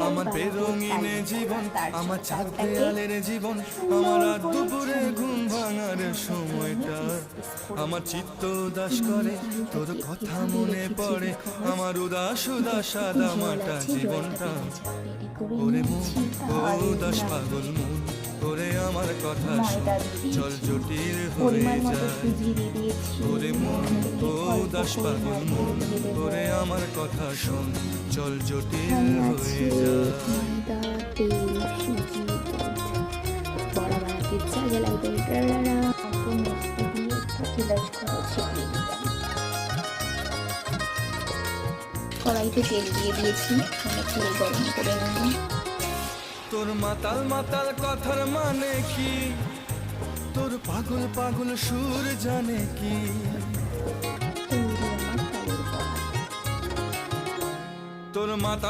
আমার বেরঙিনে জীবন, আমার চাঁদ দেয়ালের জীবন, আমার রাত দুপুরে ঘুম ভাঙার সময়টা, আমার চিত্ত উদাস করে তোর কথা মনে পড়ে, আমার উদাস উদাস সাদা মাটা জীবনটা। ওরে মন ও উদাস পাগল মন, ওরে আমার কথা শোন, চল জটিল হয়ে যায়। ওরে মন ও উদাস পাগল মন, ওরে আমার কথা শোন, চল জটিল হয়ে যায়। কড়াইতে তেল দিয়ে দিয়েছি, তেল গরম করে নেব। তোর মাতাল মাতাল কথার মানে কি, তোর পাগল পাগল সুর জানে কি, তোর মাতাল